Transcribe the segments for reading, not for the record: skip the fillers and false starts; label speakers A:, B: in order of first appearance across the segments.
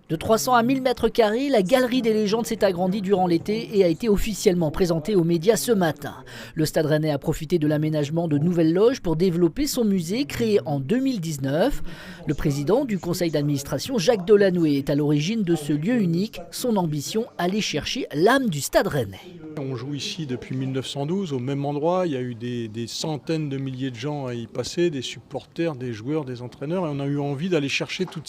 A: De 300 à 1000 mètres carrés, la Galerie des légendes s'est agrandie durant l'été et a été officiellement présentée aux médias ce matin. Le Stade Rennais a profité de l'aménagement de nouvelles loges pour développer son musée créé en 2019. Le président du conseil d'administration, Jacques Delannoy, est à l'origine de ce lieu unique. Son ambition, aller chercher l'âme du Stade Rennais.
B: On joue ici depuis 1912, au même endroit. Il y a eu des centaines de milliers de gens à y passer, des supporters, des joueurs, des entraîneurs. Et on a eu envie d'aller chercher toutes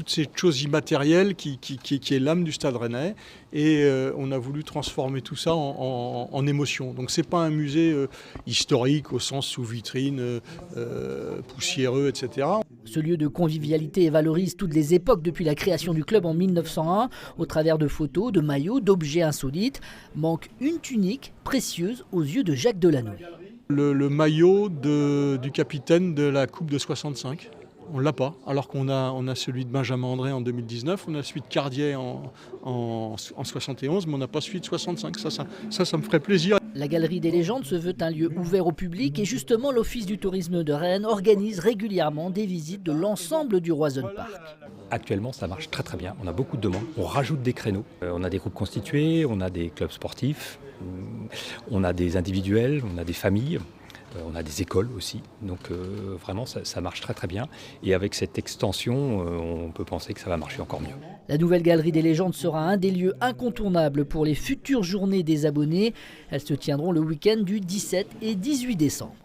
B: ces choses immatérielles qui est l'âme du Stade Rennais. Et on a voulu transformer tout ça en émotion. Donc c'est pas un musée historique au sens sous vitrine, poussiéreux, etc.
A: Ce lieu de convivialité valorise toutes les époques depuis la création du club en 1901 au travers de photos, de maillots, d'objets insolites. Manque une tunique précieuse aux yeux de Jacques Delannoy.
B: Le maillot du capitaine de la Coupe de 65. On ne l'a pas, alors qu'on a celui de Benjamin André en 2019, on a celui de Cardier en 71, mais on n'a pas celui de 65. Ça me ferait plaisir.
A: La Galerie des légendes se veut un lieu ouvert au public et justement l'Office du tourisme de Rennes organise régulièrement des visites de l'ensemble du Roison Park.
C: Actuellement, ça marche très très bien. On a beaucoup de demandes. On rajoute des créneaux. On a des groupes constitués, on a des clubs sportifs, on a des individuels, on a des familles. On a des écoles aussi, donc vraiment ça marche très très bien. Et avec cette extension, on peut penser que ça va marcher encore mieux.
A: La nouvelle Galerie des légendes sera un des lieux incontournables pour les futures journées des abonnés. Elles se tiendront le week-end du 17 et 18 décembre.